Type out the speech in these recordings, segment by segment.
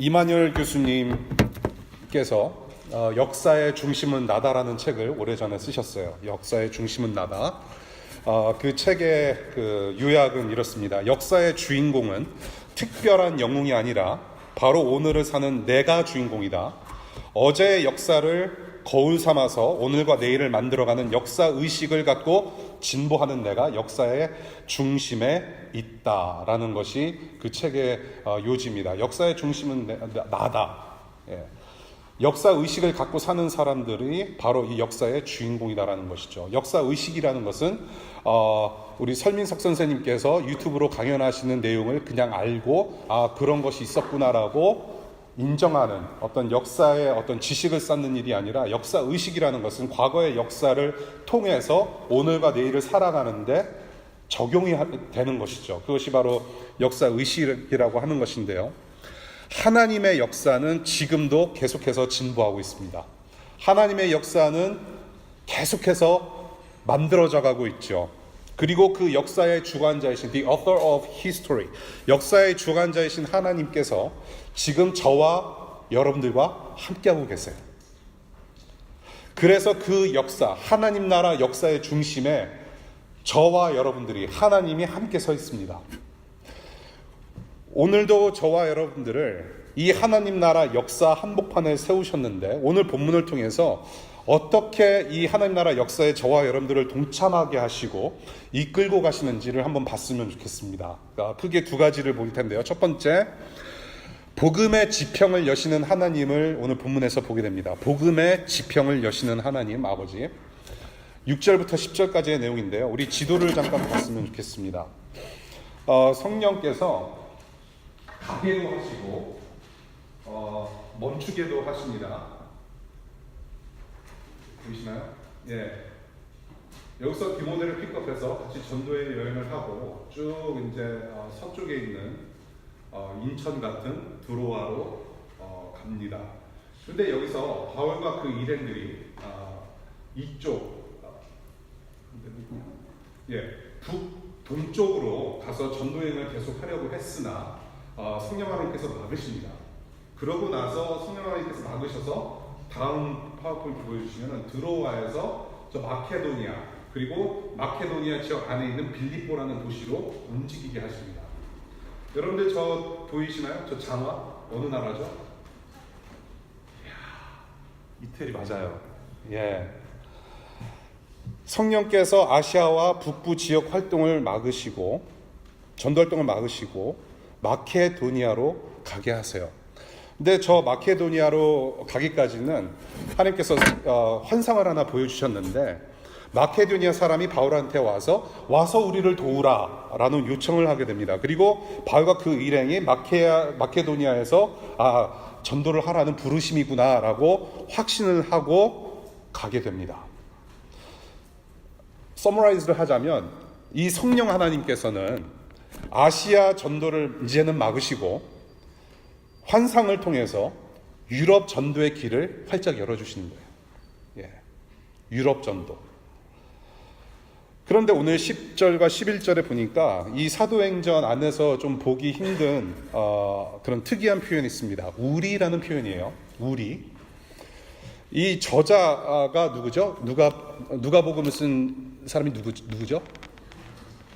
이만열 교수님께서 역사의 중심은 나다라는 책을 오래전에 쓰셨어요. 역사의 중심은 나다. 그 책의 그 요약은 이렇습니다. 역사의 주인공은 특별한 영웅이 아니라 바로 오늘을 사는 내가 주인공이다. 어제의 역사를 거울 삼아서 오늘과 내일을 만들어가는 역사 의식을 갖고 진보하는 내가 역사의 중심에 있다라는 것이 그 책의 요지입니다. 역사의 중심은 나다. 예. 역사 의식을 갖고 사는 사람들이 바로 이 역사의 주인공이다라는 것이죠. 역사 의식이라는 것은 우리 설민석 선생님께서 유튜브로 강연하시는 내용을 그냥 알고 그런 것이 있었구나라고 인정하는 어떤 역사의 어떤 지식을 쌓는 일이 아니라 역사 의식이라는 것은 과거의 역사를 통해서 오늘과 내일을 살아가는데 적용이 되는 것이죠. 그것이 바로 역사 의식이라고 하는 것인데요. 하나님의 역사는 지금도 계속해서 진보하고 있습니다. 하나님의 역사는 계속해서 만들어져 가고 있죠. 그리고 그 역사의 주관자이신 The Author of History, 역사의 주관자이신 하나님께서 지금 저와 여러분들과 함께하고 계세요. 그래서 그 역사, 하나님 나라 역사의 중심에 저와 여러분들이, 하나님이 함께 서 있습니다. 오늘도 저와 여러분들을 이 하나님 나라 역사 한복판에 세우셨는데 오늘 본문을 통해서 어떻게 이 하나님 나라 역사에 저와 여러분들을 동참하게 하시고 이끌고 가시는지를 한번 봤으면 좋겠습니다. 크게 두 가지를 볼 텐데요. 첫 번째, 복음의 지평을 여시는 하나님을 오늘 본문에서 보게 됩니다. 복음의 지평을 여시는 하나님 아버지. 6절부터 10절까지의 내용인데요. 우리 지도를 잠깐 봤으면 좋겠습니다. 성령께서 가게도 하시고 멈추게도 하십니다. 보이시나요? 예. 여기서 디모데를 픽업해서 같이 전도의 여행을 하고 쭉 이제 서쪽에 있는 인천 같은 드로아로 갑니다. 근데 여기서 바울과 그 일행들이 이쪽 동쪽으로 가서 전도여행을 계속 하려고 했으나 성령 하나님께서 막으십니다. 그러고 나서 성령 하나님께서 막으셔서 다음 파워포인트 보여주시면 드로아에서 저 마케도니아 그리고 마케도니아 지역 안에 있는 빌립보라는 도시로 움직이게 하십니다. 여러분들 저 보이시나요? 저 장화 어느 나라죠? 이태리 맞아요. 예. 성령께서 아시아와 북부 지역 활동을 막으시고 전도 활동을 막으시고 마케도니아로 가게 하세요. 근데 저 마케도니아로 가기까지는 하나님께서 환상을 하나 보여주셨는데 마케도니아 사람이 바울한테 와서 우리를 도우라 라는 요청을 하게 됩니다. 그리고 바울과 그 일행이 마케도니아에서 전도를 하라는 부르심이구나 라고 확신을 하고 가게 됩니다. 서머라이즈를 하자면 이 성령 하나님께서는 아시아 전도를 이제는 막으시고 환상을 통해서 유럽 전도의 길을 활짝 열어주시는 거예요. 예, 유럽 전도. 그런데 오늘 10절과 11절에 보니까 이 사도행전 안에서 좀 보기 힘든 그런 특이한 표현이 있습니다. 우리라는 표현이에요. 우리. 이 저자가 누구죠? 누가복음을 쓴 사람이 누구죠?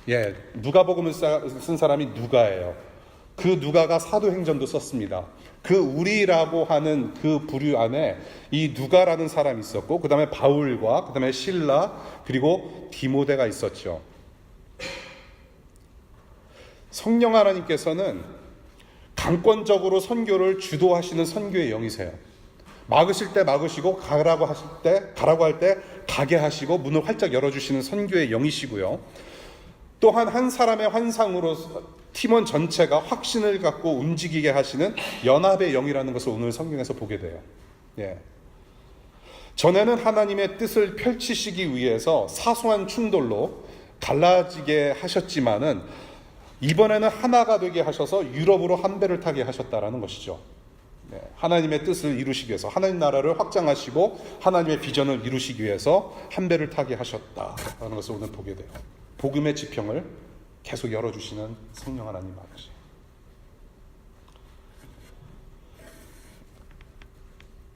예, 누가복음을 쓴 사람이 누가예요. 그 누가가 사도행전도 썼습니다. 그 우리라고 하는 그 부류 안에 이 누가라는 사람이 있었고 그 다음에 바울과 그 다음에 실라 그리고 디모데가 있었죠. 성령 하나님께서는 강권적으로 선교를 주도하시는 선교의 영이세요. 막으실 때 막으시고 가라고 할 때 가게 하시고 문을 활짝 열어주시는 선교의 영이시고요. 또한 한 사람의 환상으로 팀원 전체가 확신을 갖고 움직이게 하시는 연합의 영이라는 것을 오늘 성경에서 보게 돼요. 예. 전에는 하나님의 뜻을 펼치시기 위해서 사소한 충돌로 갈라지게 하셨지만은 이번에는 하나가 되게 하셔서 유럽으로 한 배를 타게 하셨다라는 것이죠. 예. 하나님의 뜻을 이루시기 위해서 하나님 나라를 확장하시고 하나님의 비전을 이루시기 위해서 한 배를 타게 하셨다라는 것을 오늘 보게 돼요. 복음의 지평을 계속 열어주시는 성령 하나님 아버지.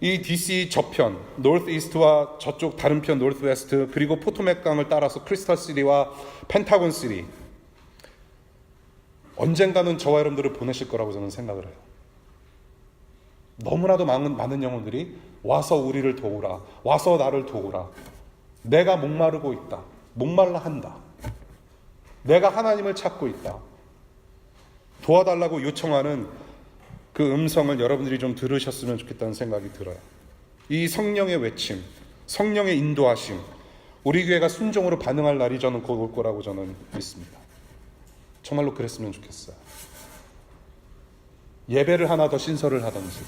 이 DC 저편, 노스이스트와 저쪽 다른 편 노스웨스트, 그리고 포토맥 강을 따라서 크리스탈 시티와 펜타곤 시티, 언젠가는 저와 여러분들을 보내실 거라고 저는 생각을 해요. 너무나도 많은 영혼들이 와서 우리를 도우라, 와서 나를 도우라, 내가 목마르고 있다, 목말라 한다, 내가 하나님을 찾고 있다, 도와달라고 요청하는 그 음성을 여러분들이 좀 들으셨으면 좋겠다는 생각이 들어요. 이 성령의 외침, 성령의 인도하심, 우리 교회가 순종으로 반응할 날이 저는 곧 올 거라고 저는 믿습니다. 정말로 그랬으면 좋겠어요. 예배를 하나 더 신설을 하든지,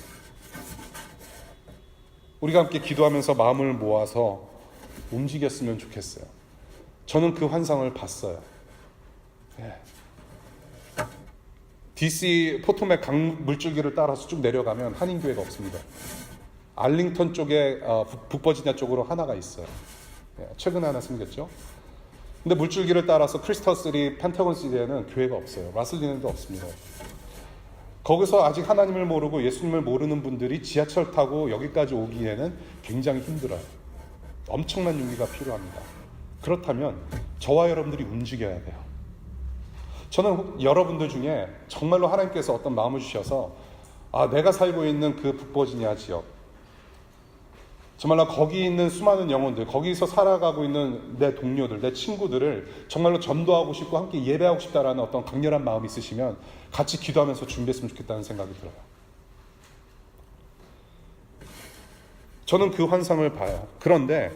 우리가 함께 기도하면서 마음을 모아서 움직였으면 좋겠어요. 저는 그 환상을 봤어요. DC 포토맥 강 물줄기를 따라서 쭉 내려가면 한인교회가 없습니다. 알링턴 쪽에 북버지니아 쪽으로 하나가 있어요. 최근에 하나 생겼죠. 근데 물줄기를 따라서 크리스탈 시티, 펜타곤 시티에는 교회가 없어요. 라슬리는도 없습니다. 거기서 아직 하나님을 모르고 예수님을 모르는 분들이 지하철 타고 여기까지 오기에는 굉장히 힘들어요. 엄청난 용기가 필요합니다. 그렇다면 저와 여러분들이 움직여야 돼요. 저는 여러분들 중에 정말로 하나님께서 어떤 마음을 주셔서 내가 살고 있는 그 북버지니아 지역, 정말로 거기 있는 수많은 영혼들, 거기서 살아가고 있는 내 동료들, 내 친구들을 정말로 전도하고 싶고 함께 예배하고 싶다라는 어떤 강렬한 마음이 있으시면 같이 기도하면서 준비했으면 좋겠다는 생각이 들어요. 저는 그 환상을 봐요. 그런데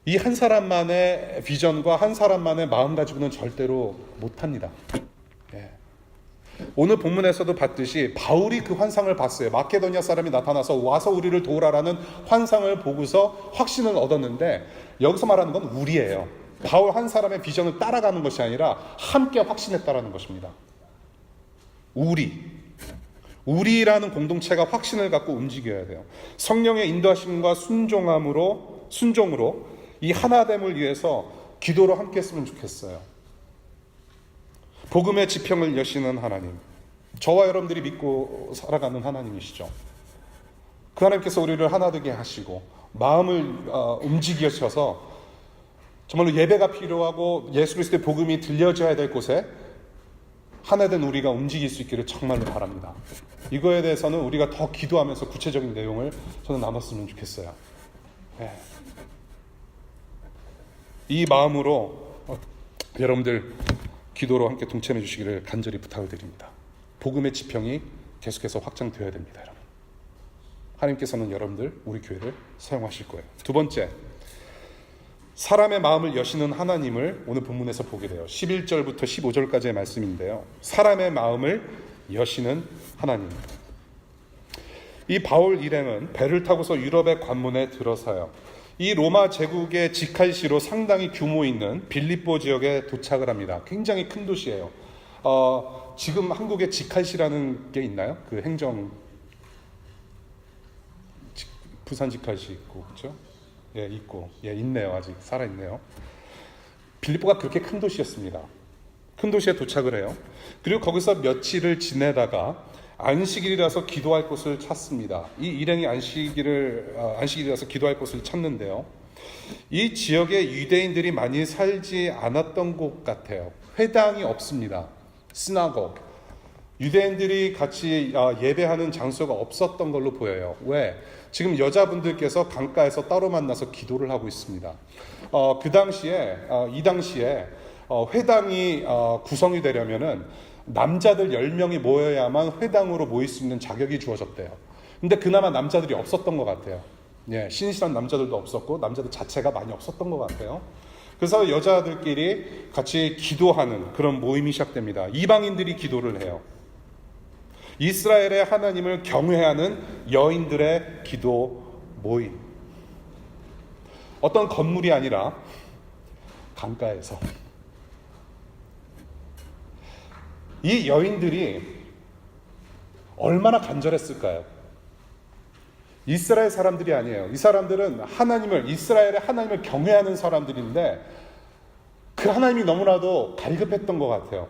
이 한 사람만의 비전과 한 사람만의 마음 가지고는 절대로 못합니다. 오늘 본문에서도 봤듯이 바울이 그 환상을 봤어요. 마케도니아 사람이 나타나서 와서 우리를 도우라라는 환상을 보고서 확신을 얻었는데, 여기서 말하는 건 우리예요. 바울 한 사람의 비전을 따라가는 것이 아니라 함께 확신했다라는 것입니다. 우리라는 공동체가 확신을 갖고 움직여야 돼요. 성령의 인도하심과 순종으로 이 하나됨을 위해서 기도로 함께 했으면 좋겠어요. 복음의 지평을 여시는 하나님, 저와 여러분들이 믿고 살아가는 하나님이시죠. 그 하나님께서 우리를 하나 되게 하시고 마음을 움직이셔서 정말로 예배가 필요하고 예수 그리스도의 복음이 들려져야 될 곳에 하나된 우리가 움직일 수 있기를 정말로 바랍니다. 이거에 대해서는 우리가 더 기도하면서 구체적인 내용을 저는 나눴으면 좋겠어요. 이 마음으로 여러분들 기도로 함께 동참해 주시기를 간절히 부탁을 드립니다. 복음의 지평이 계속해서 확장되어야 됩니다. 여러분, 하나님께서는 여러분들, 우리 교회를 사용하실 거예요. 두 번째, 사람의 마음을 여시는 하나님을 오늘 본문에서 보게 돼요. 11절부터 15절까지의 말씀인데요. 사람의 마음을 여시는 하나님. 이 바울 일행은 배를 타고서 유럽의 관문에 들어서요, 이 로마 제국의 직할시로 상당히 규모 있는 빌립보 지역에 도착을 합니다. 굉장히 큰 도시예요. 지금 한국에 직할시라는 게 있나요? 그 행정 부산 직할시 있고, 그렇죠? 있고, 있네요. 아직 살아 있네요. 빌립보가 그렇게 큰 도시였습니다. 큰 도시에 도착을 해요. 그리고 거기서 며칠을 지내다가 안식일이라서 기도할 곳을 찾습니다. 이 일행이 안식일이라서 기도할 곳을 찾는데요, 이 지역에 유대인들이 많이 살지 않았던 곳 같아요. 회당이 없습니다. 시나고그, 유대인들이 같이 예배하는 장소가 없었던 걸로 보여요. 왜? 지금 여자분들께서 강가에서 따로 만나서 기도를 하고 있습니다. 이 당시에 회당이 구성이 되려면은 남자들 10명이 모여야만 회당으로 모일 수 있는 자격이 주어졌대요. 근데 그나마 남자들이 없었던 것 같아요. 신실한 남자들도 없었고 남자들 자체가 많이 없었던 것 같아요. 그래서 여자들끼리 같이 기도하는 그런 모임이 시작됩니다. 이방인들이 기도를 해요. 이스라엘의 하나님을 경외하는 여인들의 기도 모임. 어떤 건물이 아니라 강가에서. 이 여인들이 얼마나 간절했을까요? 이스라엘 사람들이 아니에요. 이 사람들은 이스라엘의 하나님을 경외하는 사람들인데 그 하나님이 너무나도 갈급했던 것 같아요.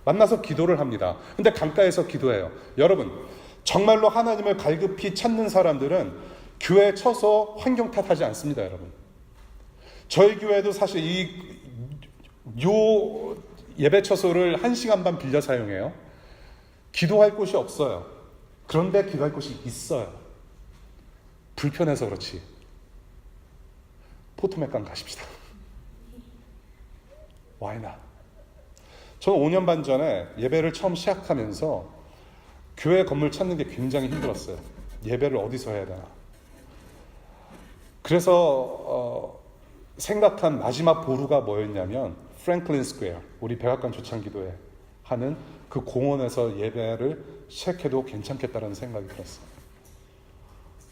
만나서 기도를 합니다. 근데 강가에서 기도해요. 여러분, 정말로 하나님을 갈급히 찾는 사람들은 교회 쳐서 환경 탓하지 않습니다, 여러분. 저희 교회도 사실 요 예배 처소를 1시간 반 빌려 사용해요. 기도할 곳이 없어요. 그런데 기도할 곳이 있어요. 불편해서 그렇지. 포토맥강 가십시다. Why not? 저는 5년 반 전에 예배를 처음 시작하면서 교회 건물 찾는 게 굉장히 힘들었어요. 예배를 어디서 해야 되나. 그래서 생각한 마지막 보루가 뭐였냐면 프랭클린 스퀘어, 우리 백악관 조창기도회 하는 그 공원에서 예배를 시작해도 괜찮겠다는 생각이 들었어요.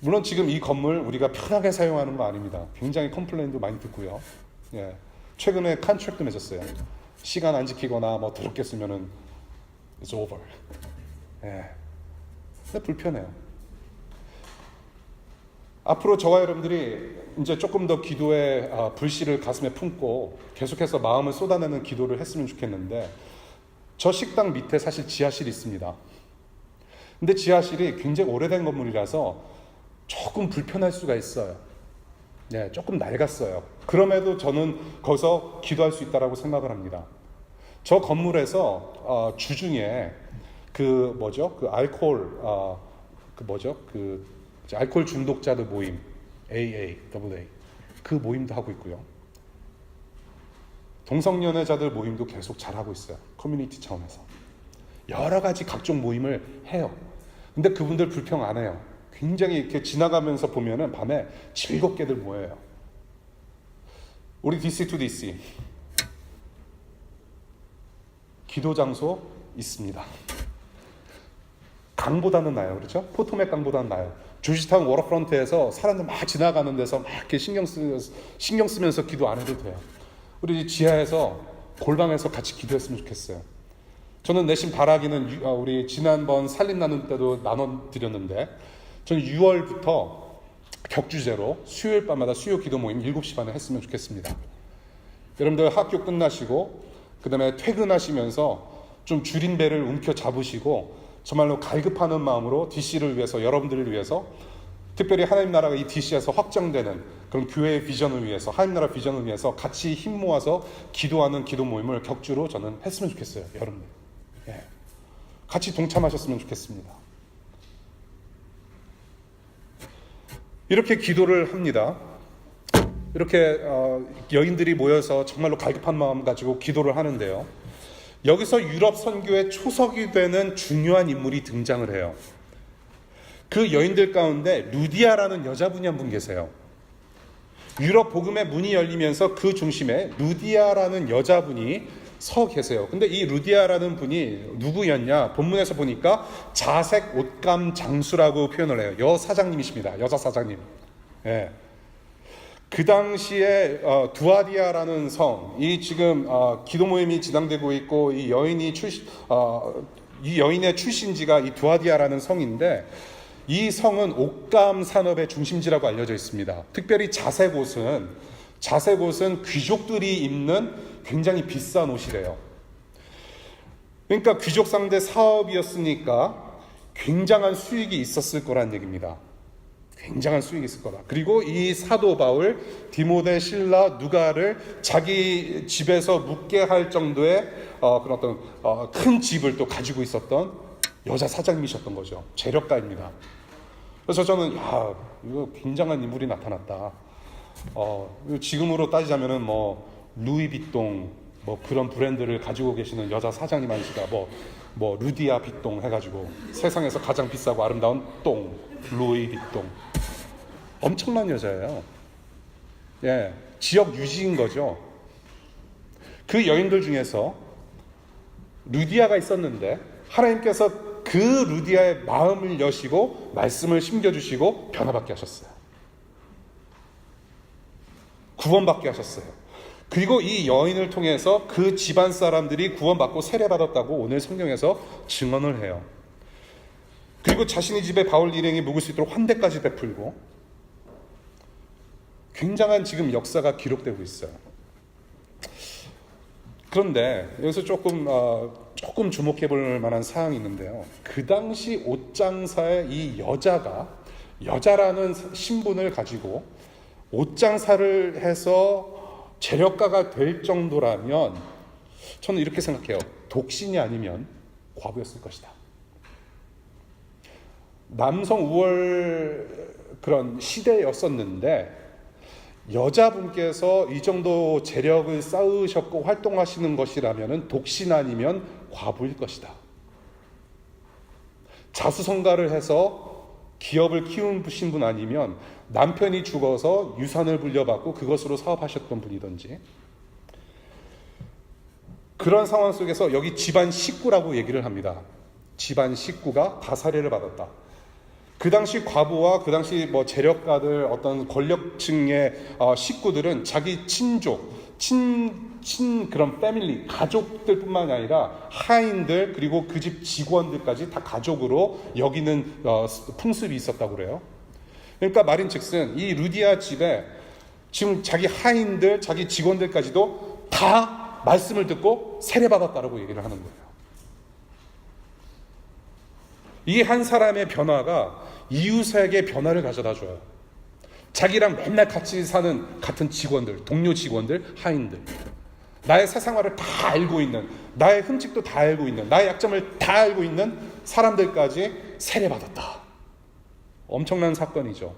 물론 지금 이 건물 우리가 편하게 사용하는 거 아닙니다. 굉장히 컴플레인도 많이 듣고요. 예. 최근에 컨트랙트 맺었어요. 시간 안 지키거나 뭐 더럽게 쓰면은 it's over. 예. 근데 불편해요. 앞으로 저와 여러분들이 이제 조금 더 기도의 불씨를 가슴에 품고 계속해서 마음을 쏟아내는 기도를 했으면 좋겠는데, 저 식당 밑에 사실 지하실이 있습니다. 근데 지하실이 굉장히 오래된 건물이라서 조금 불편할 수가 있어요. 네, 조금 낡았어요. 그럼에도 저는 거기서 기도할 수 있다라고 생각을 합니다. 저 건물에서 주중에 알코올 중독자들 모임, AA, 그 모임도 하고 있고요. 동성연애자들 모임도 계속 잘하고 있어요. 커뮤니티 차원에서. 여러 가지 각종 모임을 해요. 근데 그분들 불평 안 해요. 굉장히 이렇게 지나가면서 보면은 밤에 즐겁게들 모여요. 우리 DC2DC 기도 장소 있습니다. 강보다는 나아요, 그렇죠? 포토맥 강보다는 나아요. 조지타운 워터프런트에서 사람들 막 지나가는 데서 막 이렇게 신경 쓰면서 기도 안 해도 돼요. 우리 지하에서 골방에서 같이 기도했으면 좋겠어요. 저는 내심 바라기는 우리 지난번 살림 나눌 때도 나눠드렸는데, 저는 6월부터 격주제로 수요일 밤마다 수요 기도 모임 7시 반에 했으면 좋겠습니다. 여러분들 학교 끝나시고 그 다음에 퇴근하시면서 좀 줄인 배를 움켜 잡으시고 정말로 갈급하는 마음으로 DC를 위해서, 여러분들을 위해서, 특별히 하나님 나라가 이 DC에서 확장되는 그런 교회의 비전을 위해서, 하나님 나라 비전을 위해서 같이 힘 모아서 기도하는 기도 모임을 격주로 저는 했으면 좋겠어요. 여러분들. 예. 같이 동참하셨으면 좋겠습니다. 이렇게 기도를 합니다. 이렇게 여인들이 모여서 정말로 갈급한 마음 가지고 기도를 하는데요. 여기서 유럽 선교의 초석이 되는 중요한 인물이 등장을 해요. 그 여인들 가운데 루디아라는 여자분이 한 분 계세요. 유럽 복음의 문이 열리면서 그 중심에 루디아라는 여자분이 서 계세요. 근데 이 루디아라는 분이 누구였냐? 본문에서 보니까 자색 옷감 장수라고 표현을 해요. 여사장님이십니다. 여자 사장님. 예. 그 당시에 두아디아라는 성, 이 지금 기도 모임이 진행되고 있고 이 여인의 출신지가 이 두아디아라는 성인데, 이 성은 옷감 산업의 중심지라고 알려져 있습니다. 특별히 자색 옷은 귀족들이 입는 굉장히 비싼 옷이래요. 그러니까 귀족 상대 사업이었으니까 굉장한 수익이 있었을 거란 얘기입니다. 굉장한 수익이 있을 거다. 그리고 이 사도 바울, 디모데, 실라, 누가를 자기 집에서 묵게 할 정도의 그런 어떤 큰 집을 또 가지고 있었던 여자 사장님이셨던 거죠. 재력가입니다. 그래서 저는 이거 굉장한 인물이 나타났다. 지금으로 따지자면은 뭐 루이비통 뭐 그런 브랜드를 가지고 계시는 여자 사장님 아니시다. 뭐 루디아 비통 해가지고 세상에서 가장 비싸고 아름다운 똥 루이비통. 엄청난 여자예요. 예, 지역 유지인 거죠. 그 여인들 중에서 루디아가 있었는데 하나님께서 그 루디아의 마음을 여시고 말씀을 심겨주시고 변화받게 하셨어요. 구원받게 하셨어요. 그리고 이 여인을 통해서 그 집안 사람들이 구원받고 세례받았다고 오늘 성경에서 증언을 해요. 그리고 자신의 집에 바울 일행이 묵을 수 있도록 환대까지 베풀고 굉장한 지금 역사가 기록되고 있어요. 그런데 여기서 조금 조금 주목해 볼 만한 사항이 있는데요. 그 당시 옷장사의 이 여자라는 신분을 가지고 옷장사를 해서 재력가가 될 정도라면 저는 이렇게 생각해요. 독신이 아니면 과부였을 것이다. 남성 우월 그런 시대였었는데 여자분께서 이 정도 재력을 쌓으셨고 활동하시는 것이라면 독신 아니면 과부일 것이다. 자수성가를 해서 기업을 키우신 분 아니면 남편이 죽어서 유산을 물려받고 그것으로 사업하셨던 분이든지, 그런 상황 속에서 여기 집안 식구라고 얘기를 합니다. 집안 식구가 다 살해를 받았다. 그 당시 과부와 그 당시 뭐 재력가들 어떤 권력층의 식구들은 자기 친족, 그런 패밀리, 가족들뿐만 아니라 하인들 그리고 그 집 직원들까지 다 가족으로 여기는 풍습이 있었다고 그래요. 그러니까 말인즉슨 이 루디아 집에 지금 자기 하인들, 자기 직원들까지도 다 말씀을 듣고 세례받았다라고 얘기를 하는 거예요. 이 한 사람의 변화가 이웃에게 변화를 가져다 줘요. 자기랑 맨날 같이 사는 같은 직원들, 동료 직원들, 하인들, 나의 사생활을 다 알고 있는, 나의 흠집도 다 알고 있는, 나의 약점을 다 알고 있는 사람들까지 세례받았다. 엄청난 사건이죠.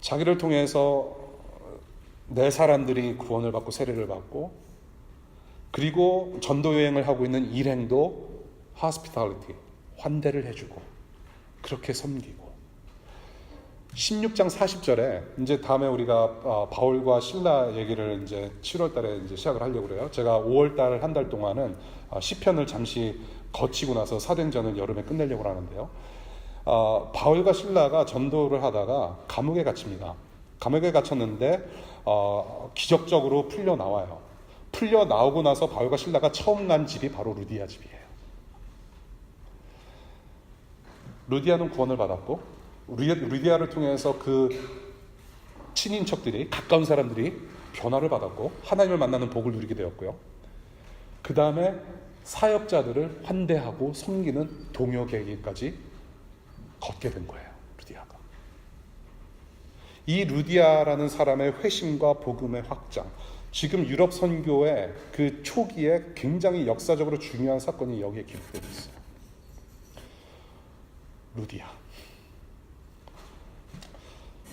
자기를 통해서 내 사람들이 구원을 받고 세례를 받고, 그리고 전도 여행을 하고 있는 일행도 hospitality, 환대를 해주고 그렇게 섬기고. 16장 40절에 이제 다음에 우리가 바울과 실라 얘기를 이제 7월 달에 이제 시작을 하려고 그래요. 제가 5월 달 한 달 동안은 시편을 잠시 거치고 나서 사도행전을 여름에 끝내려고 하는데요. 바울과 실라가 전도를 하다가 감옥에 갇힙니다. 감옥에 갇혔는데 기적적으로 풀려 나와요. 풀려 나오고 나서 바울과 실라가 처음 간 집이 바로 루디아 집이에요. 루디아는 구원을 받았고, 루디아를 통해서 그 친인척들이, 가까운 사람들이 변화를 받았고 하나님을 만나는 복을 누리게 되었고요. 그 다음에 사역자들을 환대하고 섬기는 동역에게까지 걷게 된 거예요. 루디아가. 이 루디아라는 사람의 회심과 복음의 확장, 지금 유럽 선교의 그 초기에 굉장히 역사적으로 중요한 사건이 여기에 기록되어 있어요. 루디아.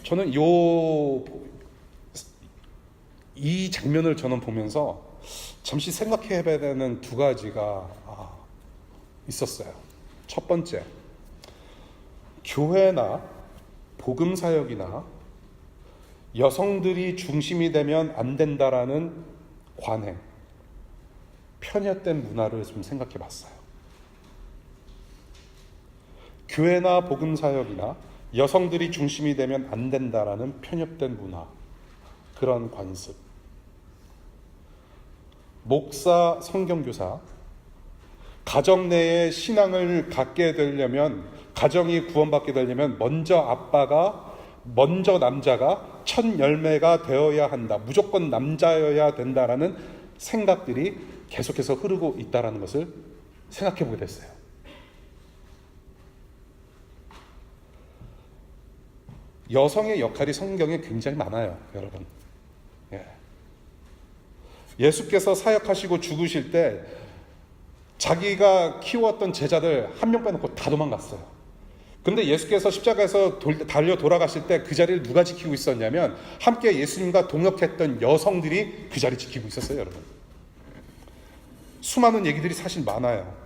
저는 이 장면을 저는 보면서 잠시 생각해 봐야 되는 두 가지가 있었어요. 첫 번째, 교회나 복음 사역이나 여성들이 중심이 되면 안 된다라는 관행, 편협된 문화를 좀 생각해 봤어요. 교회나 복음 사역이나 여성들이 중심이 되면 안 된다라는 편협된 문화, 그런 관습. 목사, 성경교사, 가정 내에 신앙을 갖게 되려면, 가정이 구원받게 되려면 먼저 남자가 첫 열매가 되어야 한다, 무조건 남자여야 된다라는 생각들이 계속해서 흐르고 있다는 것을 생각해 보게 됐어요. 여성의 역할이 성경에 굉장히 많아요, 여러분. 예수께서 사역하시고 죽으실 때 자기가 키웠던 제자들 한 명 빼놓고 다 도망갔어요. 근데 예수께서 십자가에서 달려 돌아가실 때 그 자리를 누가 지키고 있었냐면 함께 예수님과 동역했던 여성들이 그 자리 지키고 있었어요, 여러분. 수많은 얘기들이 사실 많아요.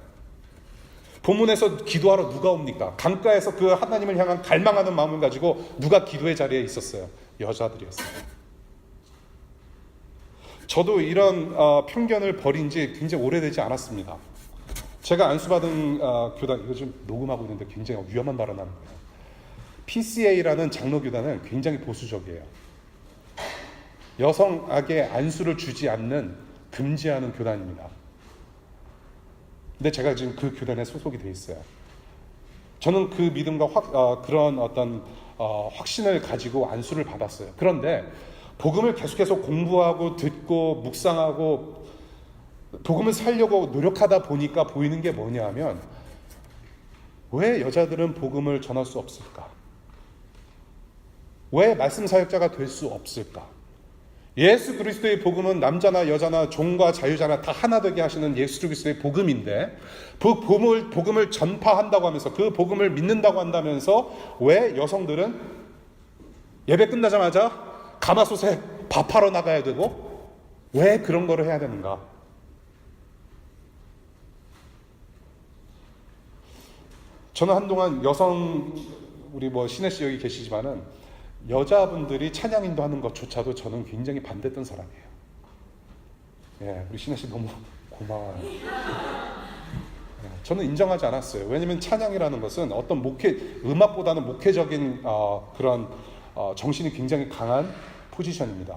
본문에서 기도하러 누가 옵니까? 강가에서 그 하나님을 향한 갈망하는 마음을 가지고 누가 기도의 자리에 있었어요? 여자들이었어요. 저도 이런 편견을 버린 지 굉장히 오래되지 않았습니다. 제가 안수받은 교단, 이거 지금 녹음하고 있는데 굉장히 위험한 발언하는 거예요. PCA라는 장로교단은 굉장히 보수적이에요. 여성에게 안수를 주지 않는, 금지하는 교단입니다. 근데 제가 지금 그 교단에 소속이 돼 있어요. 저는 그 믿음과 그런 어떤 확신을 가지고 안수를 받았어요. 그런데 복음을 계속해서 공부하고 듣고 묵상하고 복음을 살려고 노력하다 보니까 보이는 게 뭐냐 하면, 왜 여자들은 복음을 전할 수 없을까? 왜 말씀 사역자가 될 수 없을까? 예수 그리스도의 복음은 남자나 여자나 종과 자유자나 다 하나 되게 하시는 예수 그리스도의 복음인데, 그 복음을 전파한다고 하면서, 그 복음을 믿는다고 한다면서 왜 여성들은 예배 끝나자마자 가마솥에 밥하러 나가야 되고, 왜 그런 거를 해야 되는가? 저는 한동안 우리 신혜 씨 여기 계시지만은, 여자분들이 찬양 인도하는 것조차도 저는 굉장히 반대했던 사람이에요. 예, 우리 신혜 씨 너무 고마워요. 예, 저는 인정하지 않았어요. 왜냐하면 찬양이라는 것은 어떤 음악보다는 목회적인 그런 정신이 굉장히 강한 포지션입니다.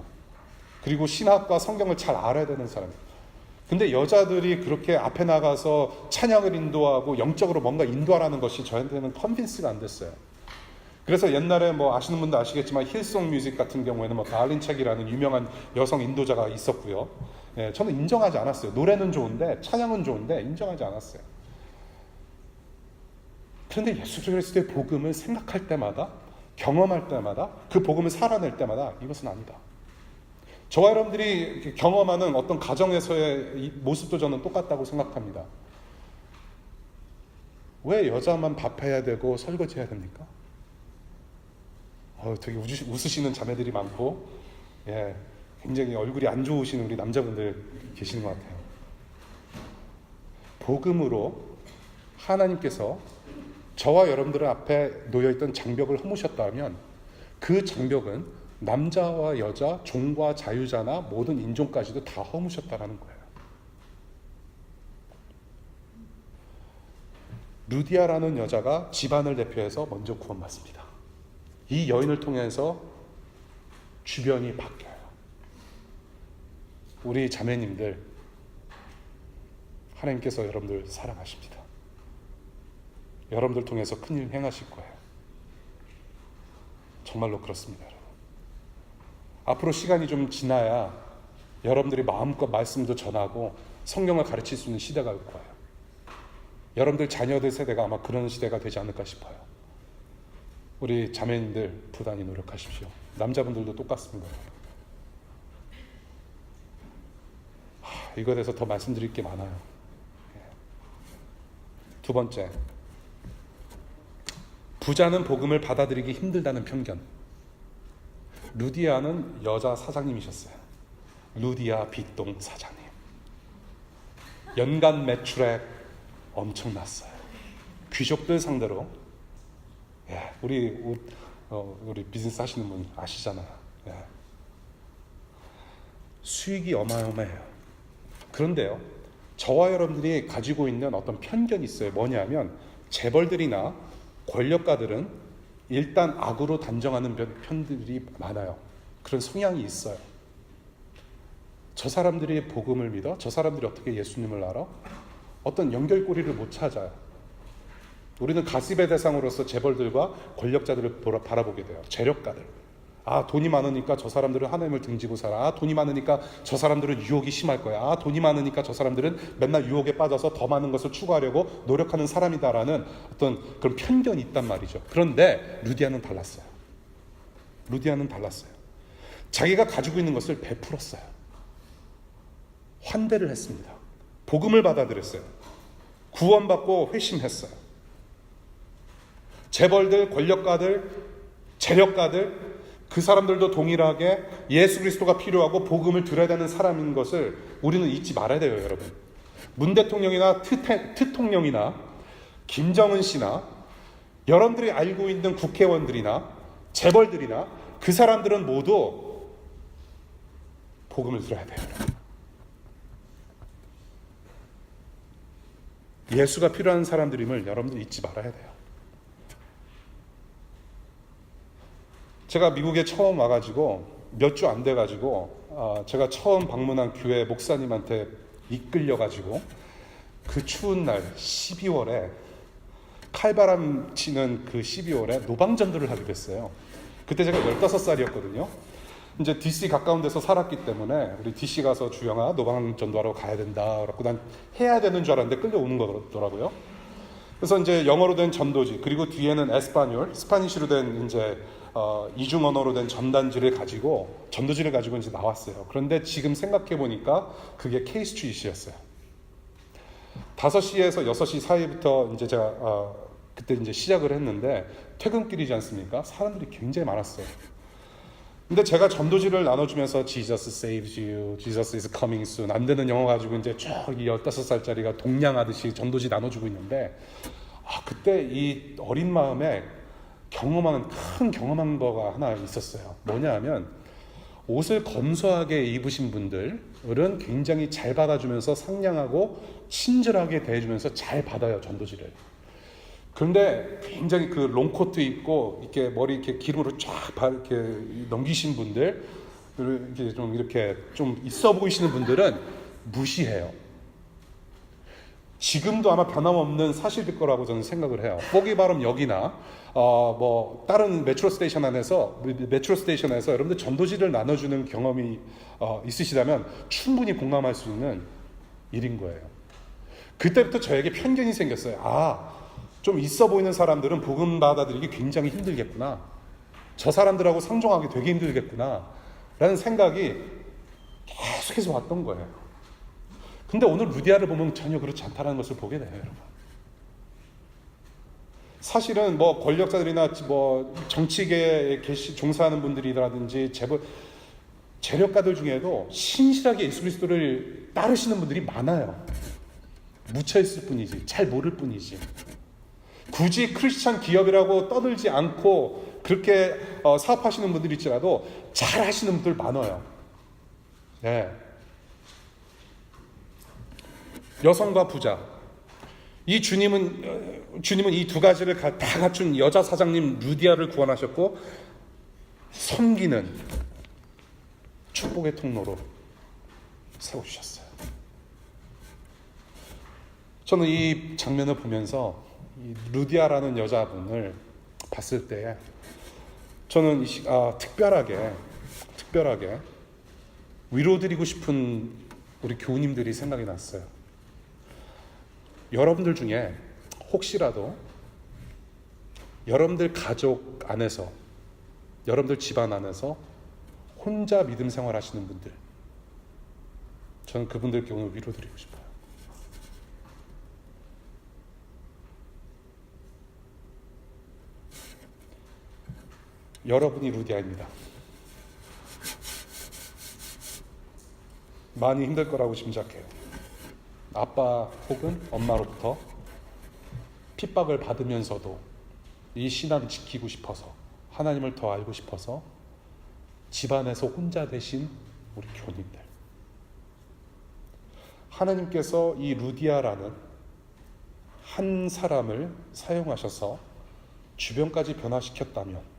그리고 신학과 성경을 잘 알아야 되는 사람이에요. 근데 여자들이 그렇게 앞에 나가서 찬양을 인도하고 영적으로 뭔가 인도하라는 것이 저한테는 컨빈스가 안 됐어요. 그래서 옛날에 아시는 분도 아시겠지만 힐송 뮤직 같은 경우에는 달린 책이라는 유명한 여성 인도자가 있었고요. 예, 저는 인정하지 않았어요. 노래는 좋은데, 찬양은 좋은데 인정하지 않았어요. 그런데 예수 그리스도의 복음을 생각할 때마다, 경험할 때마다, 그 복음을 살아낼 때마다 이것은 아니다. 저와 여러분들이 경험하는 어떤 가정에서의 모습도 저는 똑같다고 생각합니다. 왜 여자만 밥해야 되고 설거지해야 됩니까? 되게 웃으시는 자매들이 많고, 예, 굉장히 얼굴이 안 좋으신 우리 남자분들 계시는 것 같아요. 복음으로 하나님께서 저와 여러분들 앞에 놓여있던 장벽을 허무셨다면, 그 장벽은 남자와 여자, 종과 자유자나 모든 인종까지도 다 허무셨다라는 거예요. 루디아라는 여자가 집안을 대표해서 먼저 구원받습니다. 이 여인을 통해서 주변이 바뀌어요. 우리 자매님들, 하나님께서 여러분들 사랑하십니다. 여러분들 통해서 큰일 행하실 거예요. 정말로 그렇습니다. 여러분. 앞으로 시간이 좀 지나야 여러분들이 마음껏 말씀도 전하고 성경을 가르칠 수 있는 시대가 올 거예요. 여러분들 자녀들 세대가 아마 그런 시대가 되지 않을까 싶어요. 우리 자매님들 부단히 노력하십시오. 남자분들도 똑같습니다. 이거에 대해서 더 말씀드릴 게 많아요. 두 번째, 부자는 복음을 받아들이기 힘들다는 편견. 루디아는 여자 사장님이셨어요. 루디아 빅동 사장님. 연간 매출액 엄청났어요. 귀족들 상대로. 예, 우리 비즈니스 하시는 분 아시잖아요. 예. 수익이 어마어마해요. 그런데요, 저와 여러분들이 가지고 있는 어떤 편견이 있어요. 뭐냐면, 재벌들이나 권력가들은 일단 악으로 단정하는 편들이 많아요. 그런 성향이 있어요. 저 사람들이 복음을 믿어? 저 사람들이 어떻게 예수님을 알아? 어떤 연결고리를 못 찾아요. 우리는 가십의 대상으로서 재벌들과 권력자들을 바라보게 돼요. 재력가들. 돈이 많으니까 저 사람들은 하나님을 등지고 살아. 돈이 많으니까 저 사람들은 유혹이 심할 거야. 돈이 많으니까 저 사람들은 맨날 유혹에 빠져서 더 많은 것을 추구하려고 노력하는 사람이다라는 어떤 그런 편견이 있단 말이죠. 그런데 루디아는 달랐어요. 루디아는 달랐어요. 자기가 가지고 있는 것을 베풀었어요. 환대를 했습니다. 복음을 받아들였어요. 구원받고 회심했어요. 재벌들, 권력가들, 재력가들, 그 사람들도 동일하게 예수 그리스도가 필요하고 복음을 들어야 되는 사람인 것을 우리는 잊지 말아야 돼요, 여러분. 문 대통령이나 트통령이나 김정은 씨나 여러분들이 알고 있는 국회의원들이나 재벌들이나 그 사람들은 모두 복음을 들어야 돼요. 예수가 필요한 사람들임을 여러분들 잊지 말아야 돼요. 제가 미국에 처음 와가지고 몇 주 안 돼가지고 제가 처음 방문한 교회 목사님한테 이끌려가지고 그 추운 날 12월에 칼바람 치는 그 12월에 노방전도를 하게 됐어요. 그때 제가 15살이었거든요. 이제 DC 가까운 데서 살았기 때문에 우리 DC 가서 주영아 노방 전도하러 가야 된다. 그래갖고 난 해야 되는 줄 알았는데 끌려오는 거더라고요. 그래서 이제 영어로 된 전도지, 그리고 뒤에는 에스파뇰, 스파니쉬로 된 이제 이중 언어로 된 전도지를 가지고 이제 나왔어요. 그런데 지금 생각해 보니까 그게 K 스트리트였어요. 5시에서 6시 사이부터 이제 제가 그때 이제 시작을 했는데 퇴근길이지 않습니까? 사람들이 굉장히 많았어요. 근데 제가 전도지를 나눠주면서 Jesus saves you, Jesus is coming soon, 안 되는 영어 가지고 이제 쭉 15살짜리가 동냥하듯이 전도지 나눠주고 있는데, 그때 이 어린 마음에 큰 경험한 거가 하나 있었어요. 뭐냐 하면, 옷을 검소하게 입으신 분들은 굉장히 잘 받아주면서 상냥하고 친절하게 대해주면서 잘 받아요, 전도지를. 그런데 굉장히 그 롱코트 입고 이렇게 머리 이렇게 기름으로 쫙 이렇게 넘기신 분들, 이렇게 좀 있어 보이시는 분들은 무시해요. 지금도 아마 변함없는 사실일 거라고 저는 생각을 해요. 포기 발음역이나 뭐 다른 메트로 스테이션에서 여러분들 전도지를 나눠주는 경험이 있으시다면 충분히 공감할 수 있는 일인 거예요. 그때부터 저에게 편견이 생겼어요. 좀 있어 보이는 사람들은 복음 받아들이기 굉장히 힘들겠구나. 저 사람들하고 상종하기 되게 힘들겠구나. 라는 생각이 계속해서 왔던 거예요. 근데 오늘 루디아를 보면 전혀 그렇지 않다는 것을 보게 돼요, 여러분. 사실은 뭐 권력자들이나 뭐 정치계에 종사하는 분들이라든지 재력가들 중에도 신실하게 예수 그리스도를 따르시는 분들이 많아요. 묻혀있을 뿐이지, 잘 모를 뿐이지. 굳이 크리스찬 기업이라고 떠들지 않고 그렇게 사업하시는 분들이 있지라도 잘 하시는 분들 많아요. 네. 여성과 부자. 이 주님은 이 두 가지를 다 갖춘 여자 사장님 루디아를 구원하셨고, 섬기는 축복의 통로로 세워주셨어요. 저는 이 장면을 보면서 이 루디아라는 여자분을 봤을 때 저는 특별하게 위로드리고 싶은 우리 교우님들이 생각이 났어요. 여러분들 중에 혹시라도 여러분들 가족 안에서, 여러분들 집안 안에서 혼자 믿음 생활하시는 분들, 저는 그분들께 오늘 위로드리고 싶어요. 여러분이 루디아입니다. 많이 힘들 거라고 짐작해요. 아빠 혹은 엄마로부터 핍박을 받으면서도 이 신앙을 지키고 싶어서, 하나님을 더 알고 싶어서 집안에서 혼자 되신 우리 교우님들, 하나님께서 이 루디아라는 한 사람을 사용하셔서 주변까지 변화시켰다면,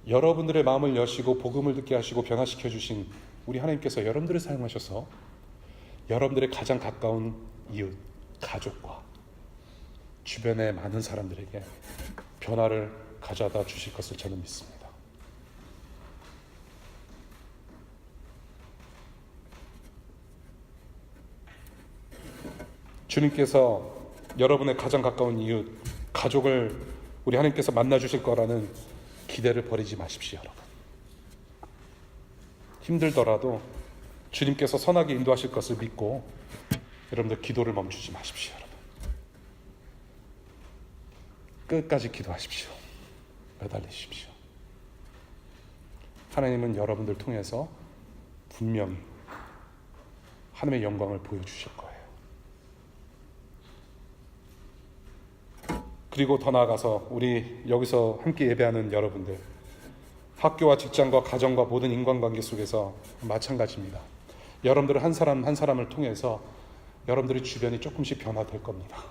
여러분들의 마음을 여시고 복음을 듣게 하시고 변화시켜 주신 우리 하나님께서 여러분들을 사용하셔서 여러분들의 가장 가까운 이웃, 가족과 주변의 많은 사람들에게 변화를 가져다 주실 것을 저는 믿습니다. 주님께서 여러분의 가장 가까운 이웃, 가족을 우리 하나님께서 만나 주실 거라는 기대를 버리지 마십시오, 여러분. 힘들더라도 주님께서 선하게 인도하실 것을 믿고 여러분들 기도를 멈추지 마십시오, 여러분. 끝까지 기도하십시오. 매달리십시오. 하나님은 여러분들 통해서 분명히 하나님의 영광을 보여주실 거예요. 그리고 더 나아가서 우리 여기서 함께 예배하는 여러분들, 학교와 직장과 가정과 모든 인간관계 속에서 마찬가지입니다. 여러분들 한 사람 한 사람을 통해서 여러분들의 주변이 조금씩 변화될 겁니다.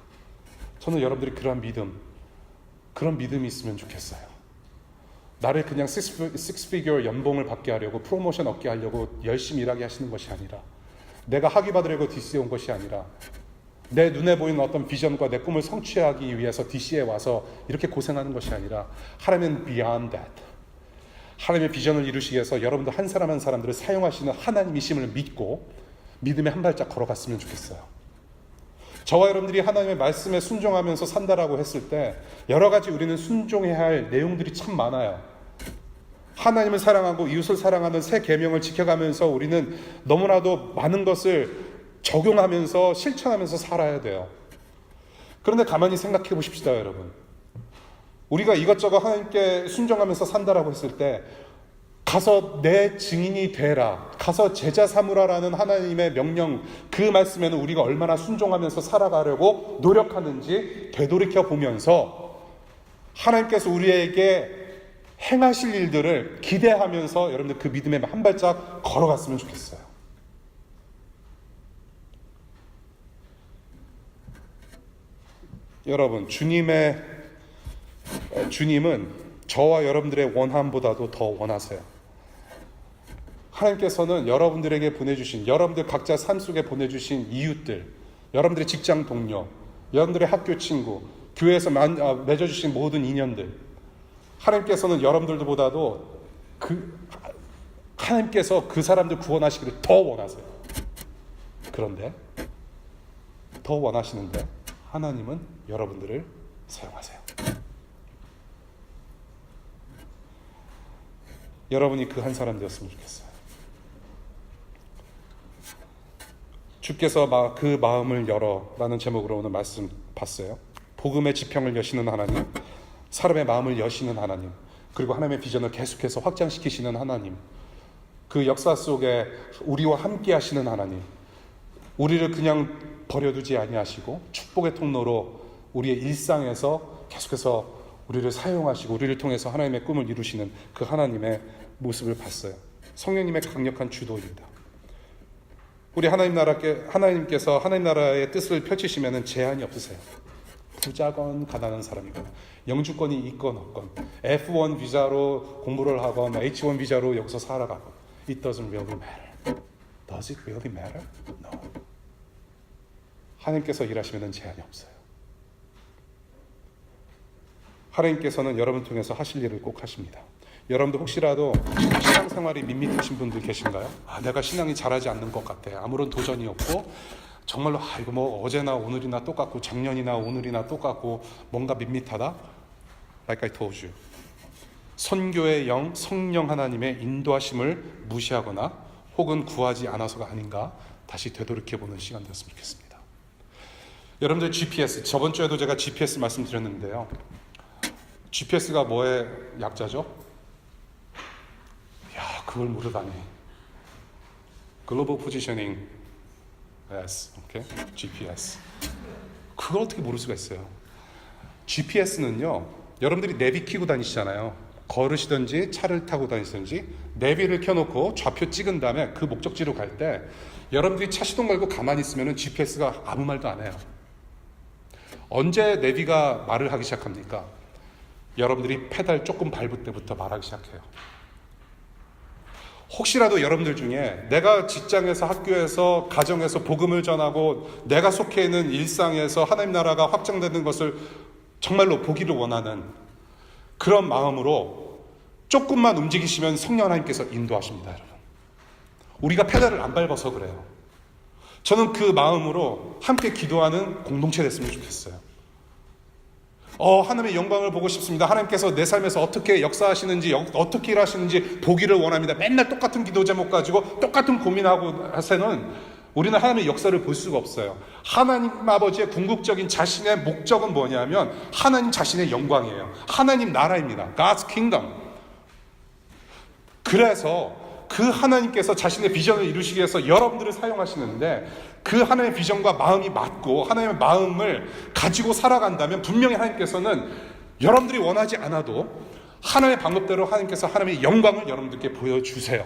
저는 여러분들이 그런 믿음이 있으면 좋겠어요. 나를 그냥 six figure 연봉을 받게 하려고, 프로모션 얻게 하려고 열심히 일하게 하시는 것이 아니라, 내가 학위 받으려고 DC에 온 것이 아니라, 내 눈에 보이는 어떤 비전과 내 꿈을 성취하기 위해서 DC에 와서 이렇게 고생하는 것이 아니라, 하나님은 beyond that, 하나님의 비전을 이루시기 위해서 여러분들 한 사람 한 사람들을 사용하시는 하나님이심을 믿고 믿음의 한 발짝 걸어갔으면 좋겠어요. 저와 여러분들이 하나님의 말씀에 순종하면서 산다라고 했을 때 여러 가지 우리는 순종해야 할 내용들이 참 많아요. 하나님을 사랑하고 이웃을 사랑하는 새 계명을 지켜가면서 우리는 너무나도 많은 것을 적용하면서 실천하면서 살아야 돼요. 그런데 가만히 생각해 보십시다, 여러분. 우리가 이것저것 하나님께 순종하면서 산다라고 했을 때 가서 내 증인이 되라, 가서 제자 삼으라라는 하나님의 명령, 그 말씀에는 우리가 얼마나 순종하면서 살아가려고 노력하는지 되돌이켜 보면서 하나님께서 우리에게 행하실 일들을 기대하면서 여러분들 그 믿음에 한 발짝 걸어갔으면 좋겠어요. 여러분, 주님은 저와 여러분들의 원함보다도 더 원하세요. 하나님께서는 여러분들에게 보내주신, 여러분들 각자 삶 속에 보내주신 이웃들, 여러분들의 직장 동료, 여러분들의 학교 친구, 교회에서 맺어주신 모든 인연들, 하나님께서는 여러분들보다도 하나님께서 그 사람들 구원하시기를 더 원하세요. 그런데 더 원하시는데 하나님은 여러분들을 사용하세요. 여러분이 그 한 사람 되었으면 좋겠어요. 주께서 그 마음을 열어라는 제목으로 오늘 말씀 봤어요. 복음의 지평을 여시는 하나님, 사람의 마음을 여시는 하나님, 그리고 하나님의 비전을 계속해서 확장시키시는 하나님, 그 역사 속에 우리와 함께 하시는 하나님, 우리를 그냥 버려두지 아니하시고 축복의 통로로 우리의 일상에서 계속해서 우리를 사용하시고 우리를 통해서 하나님의 꿈을 이루시는 그 하나님의 모습을 봤어요. 성령님의 강력한 주도입니다. 우리 하나님께서 하나님 나라의 뜻을 펼치시면 제한이 없으세요. 부자건 가난한 사람이건, 영주권이 있건 없건, F1 비자로 공부를 하건 H1 비자로 여기서 살아가건, it doesn't really matter. Does it really matter? No. 하나님께서 일하시면 제한이 없어요. 하나님께서는 여러분 통해서 하실 일을 꼭 하십니다. 여러분도 혹시라도 신앙생활이 밋밋하신 분들 계신가요? 내가 신앙이 잘하지 않는 것 같아. 아무런 도전이 없고 정말로 이거 뭐 어제나 오늘이나 똑같고 작년이나 오늘이나 똑같고 뭔가 밋밋하다? Like I told you. 선교의 영, 성령 하나님의 인도하심을 무시하거나 혹은 구하지 않아서가 아닌가 다시 되돌이켜보는 시간 되었으면 좋겠습니다. 여러분들 GPS, 저번 주에도 제가 GPS 말씀드렸는데요. GPS가 뭐의 약자죠? 그걸 모르다니. Global Positioning S, okay? GPS. 그걸 어떻게 모를 수가 있어요? GPS는요, 여러분들이 내비 켜고 다니시잖아요. 걸으시든지 차를 타고 다니시든지 내비를 켜놓고 좌표 찍은 다음에 그 목적지로 갈 때 여러분들이 차 시동 걸고 가만히 있으면 GPS가 아무 말도 안 해요. 언제 내비가 말을 하기 시작합니까? 여러분들이 페달 조금 밟을 때부터 말하기 시작해요. 혹시라도 여러분들 중에 내가 직장에서, 학교에서, 가정에서 복음을 전하고 내가 속해 있는 일상에서 하나님 나라가 확장되는 것을 정말로 보기를 원하는 그런 마음으로 조금만 움직이시면 성령 하나님께서 인도하십니다, 여러분. 우리가 페달을 안 밟아서 그래요. 저는 그 마음으로 함께 기도하는 공동체 됐으면 좋겠어요. 하나님의 영광을 보고 싶습니다. 하나님께서 내 삶에서 어떻게 역사하시는지, 어떻게 일하시는지 보기를 원합니다. 맨날 똑같은 기도 제목 가지고 똑같은 고민하고 해서는 우리는 하나님의 역사를 볼 수가 없어요. 하나님 아버지의 궁극적인 자신의 목적은 뭐냐면 하나님 자신의 영광이에요. 하나님 나라입니다. God's kingdom. 그래서 그 하나님께서 자신의 비전을 이루시기 위해서 여러분들을 사용하시는데 그 하나님의 비전과 마음이 맞고 하나님의 마음을 가지고 살아간다면 분명히 하나님께서는 여러분들이 원하지 않아도 하나님의 방법대로 하나님께서 하나님의 영광을 여러분들께 보여주세요.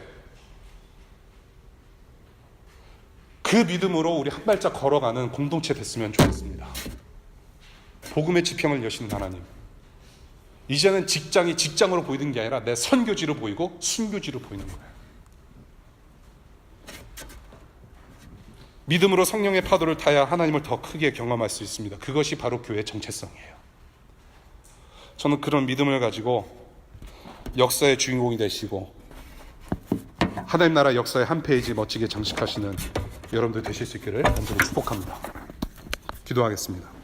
그 믿음으로 우리 한 발짝 걸어가는 공동체 됐으면 좋겠습니다. 복음의 지평을 여시는 하나님. 이제는 직장이 직장으로 보이는 게 아니라 내 선교지로 보이고 순교지로 보이는 거예요. 믿음으로 성령의 파도를 타야 하나님을 더 크게 경험할 수 있습니다. 그것이 바로 교회의 정체성이에요. 저는 그런 믿음을 가지고 역사의 주인공이 되시고 하나님 나라 역사의 한 페이지 멋지게 장식하시는 여러분들 되실 수 있기를 간절히 축복합니다. 기도하겠습니다.